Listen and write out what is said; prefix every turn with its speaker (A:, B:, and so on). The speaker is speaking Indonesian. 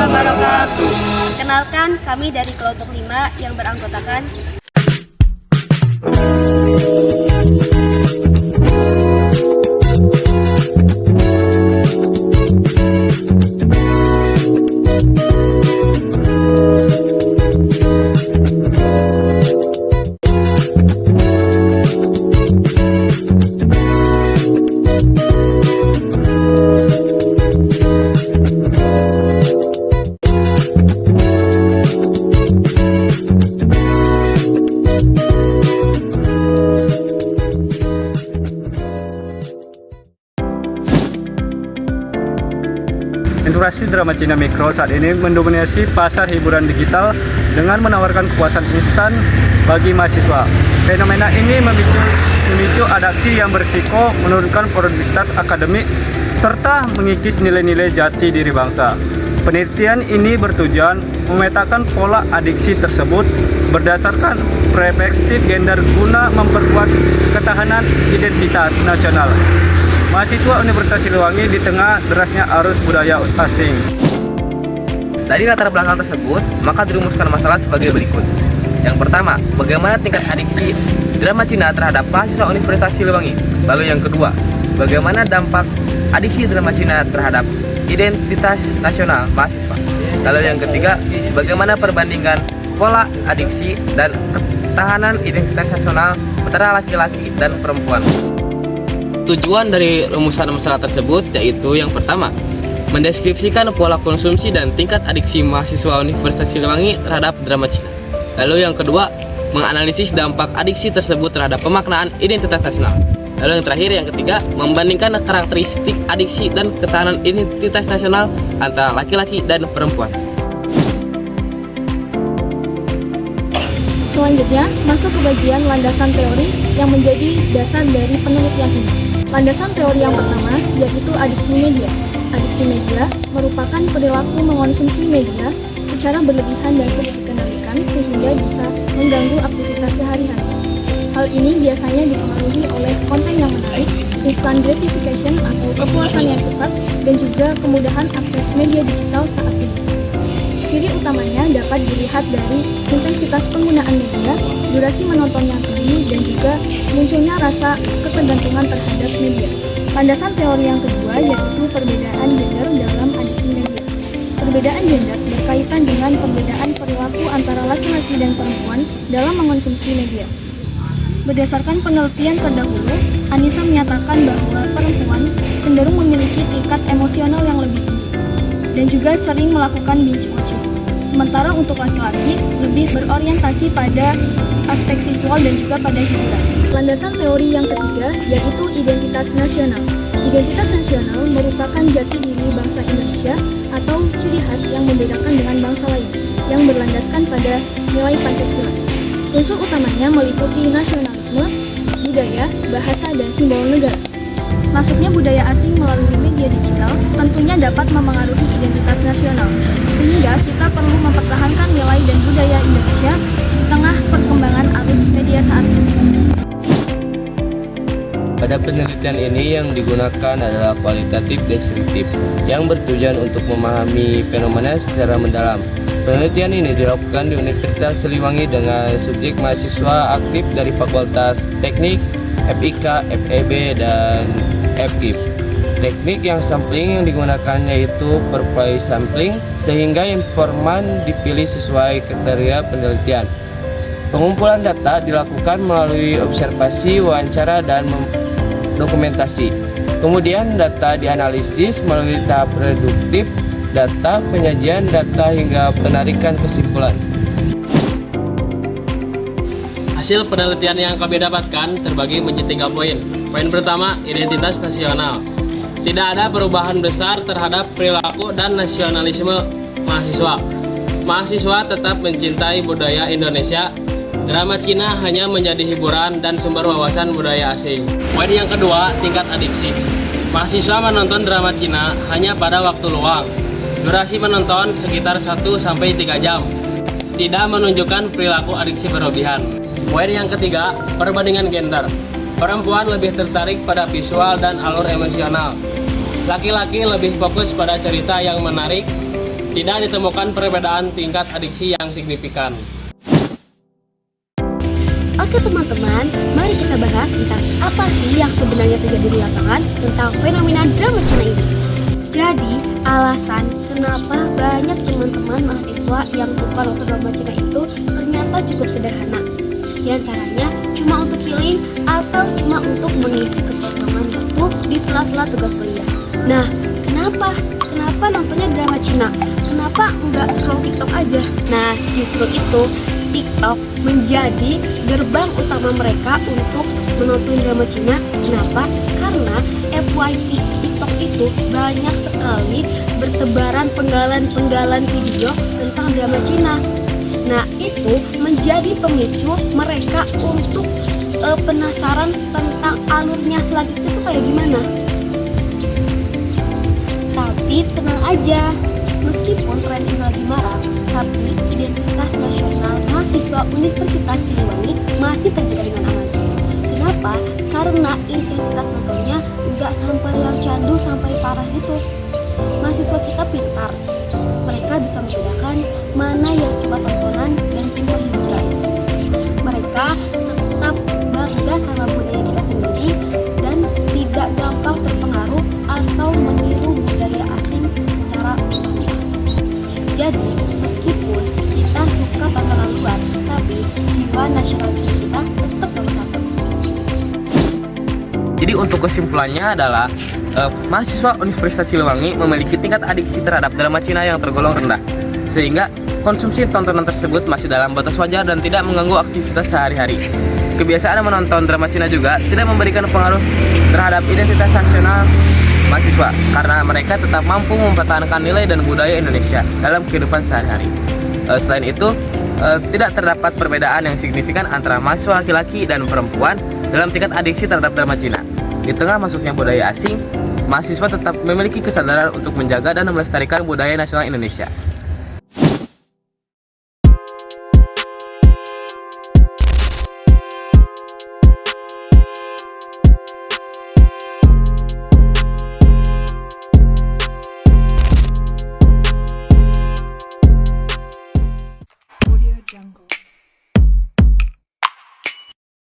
A: wabarakatuh. Kenalkan, kami dari kelompok 5 yang beranggotakan
B: Industri drama Cina Mikro saat ini mendominasi pasar hiburan digital dengan menawarkan kepuasan instan bagi mahasiswa. Fenomena ini memicu adaptasi yang berisiko menurunkan produktivitas akademik serta mengikis nilai-nilai jati diri bangsa. Penelitian ini bertujuan memetakan pola adiksi tersebut berdasarkan perspektif gender guna memperkuat ketahanan identitas nasional mahasiswa Universitas Siliwangi di tengah derasnya arus budaya asing.
C: Dari latar belakang tersebut, maka dirumuskan masalah sebagai berikut. Yang pertama, bagaimana tingkat adiksi drama Cina terhadap mahasiswa Universitas Siliwangi? Lalu yang kedua, bagaimana dampak adiksi drama Cina terhadap identitas nasional mahasiswa? Lalu yang ketiga, bagaimana perbandingan pola adiksi dan ketahanan identitas nasional antara laki-laki dan perempuan? Tujuan dari rumusan masalah tersebut yaitu yang pertama, mendeskripsikan pola konsumsi dan tingkat adiksi mahasiswa Universitas Siliwangi terhadap drama Cina. Lalu yang kedua, menganalisis dampak adiksi tersebut terhadap pemaknaan identitas nasional. Lalu yang terakhir, yang ketiga, membandingkan karakteristik adiksi dan ketahanan identitas nasional antara laki-laki dan perempuan.
D: Selanjutnya, masuk ke bagian landasan teori yang menjadi dasar dari penelitian ini. Landasan teori yang pertama yaitu adiksi media. Adiksi media merupakan perilaku mengonsumsi media secara berlebihan dan sulit dikendalikan sehingga bisa mengganggu aktivitas sehari-hari. Hal ini biasanya dipengaruhi oleh konten yang menarik, instant gratification atau kepuasan yang cepat, dan juga kemudahan akses media digital saat ini. Ciri utamanya dapat dilihat dari intensitas penggunaan media, durasi menonton yang tinggi, dan juga munculnya rasa ketergantungan terhadap media. Landasan teori yang kedua yaitu perbedaan gender dalam adiksi media. Perbedaan gender berkaitan dengan perbedaan perilaku antara laki-laki dan perempuan dalam mengonsumsi media. Berdasarkan penelitian terdahulu, Anissa menyatakan bahwa perempuan cenderung memiliki tingkat emosional yang lebih tinggi dan juga sering melakukan binge watching. Sementara untuk laki-laki lebih berorientasi pada aspek visual dan juga pada hiburan. Landasan teori yang ketiga yaitu identitas nasional. Identitas nasional merupakan jati diri bangsa Indonesia atau ciri khas yang membedakan dengan bangsa lain yang berlandaskan pada nilai Pancasila. Unsur utamanya meliputi nasionalisme, budaya, bahasa, dan simbol negara. Masuknya budaya asing melalui media digital tentunya dapat memengaruhi identitas nasional, sehingga kita perlu mempertahankan nilai dan budaya Indonesia di tengah perkembangan arus media saat ini.
C: Pada penelitian ini yang digunakan adalah kualitatif deskriptif yang bertujuan untuk memahami fenomena secara mendalam. Penelitian ini dilakukan di Universitas Siliwangi dengan subjek mahasiswa aktif dari Fakultas Teknik, FIK, FEB, dan FGIP. Teknik yang sampling yang digunakan yaitu per-play sampling, sehingga informan dipilih sesuai kriteria penelitian. Pengumpulan data dilakukan melalui observasi, wawancara, dan dokumentasi. Kemudian data dianalisis melalui tahap reduktif, data, penyajian data, hingga penarikan kesimpulan.
E: Hasil penelitian yang kami dapatkan terbagi menjadi 3 poin. Poin pertama, identitas nasional. Tidak ada perubahan besar terhadap perilaku dan nasionalisme mahasiswa. Mahasiswa tetap mencintai budaya Indonesia. Drama Cina hanya menjadi hiburan dan sumber wawasan budaya asing. Poin yang kedua, tingkat adiksi. Mahasiswa menonton drama Cina hanya pada waktu luang. Durasi menonton sekitar 1-3 jam. Tidak menunjukkan perilaku adiksi berlebihan. Poin yang ketiga, perbandingan gender. Perempuan lebih tertarik pada visual dan alur emosional. Laki-laki lebih fokus pada cerita yang menarik tidak ditemukan perbedaan tingkat adiksi yang signifikan.
A: Oke teman-teman, mari kita bahas tentang apa sih yang sebenarnya terjadi di lapangan tentang fenomena drama Cina ini. Jadi, alasan kenapa banyak teman-teman mahasiswa yang suka nonton drama Cina itu ternyata cukup sederhana. Di antaranya cuma untuk healing atau cuma untuk mengisi kekosongan waktu di sela-sela tugas kuliah. Nah, kenapa nontonnya drama Cina? Kenapa nggak scroll TikTok aja? Nah, justru itu TikTok menjadi gerbang utama mereka untuk menonton drama Cina. Kenapa? Karena FYP TikTok itu banyak sekali bertebaran penggalan-penggalan video tentang drama Cina. Nah, itu menjadi pemicu mereka untuk penasaran tentang alurnya selanjutnya itu kayak gimana. Tapi tenang aja, meskipun tren ini lagi marak, tapi identitas nasional mahasiswa Universitas Siliwangi masih terjaga dengan aman. Kenapa? Karena intensitas nontonnya nggak sampai yang candu sampai parah gitu. Mahasiswa kita pintar, mereka bisa membedakan mana yang cuma tontonan dan cuma hiburan. Mereka tetap bangga sama budaya kita sendiri dan tidak gampang terpengaruh atau meniru budaya asing secara mentah. Jadi, meskipun kita suka tontonan luar, tapi jiwa nasionalisme kita tetap nomor satu.
C: Jadi untuk kesimpulannya adalah mahasiswa Universitas Siliwangi memiliki tingkat adiksi terhadap drama Cina yang tergolong rendah, sehingga konsumsi tontonan tersebut masih dalam batas wajar dan tidak mengganggu aktivitas sehari-hari. Kebiasaan menonton drama Cina juga tidak memberikan pengaruh terhadap identitas nasional mahasiswa, karena mereka tetap mampu mempertahankan nilai dan budaya Indonesia dalam kehidupan sehari-hari. Selain itu, tidak terdapat perbedaan yang signifikan antara mahasiswa laki-laki dan perempuan dalam tingkat adiksi terhadap drama Cina. Di tengah masuknya budaya asing, mahasiswa tetap memiliki kesadaran untuk menjaga dan melestarikan budaya nasional Indonesia.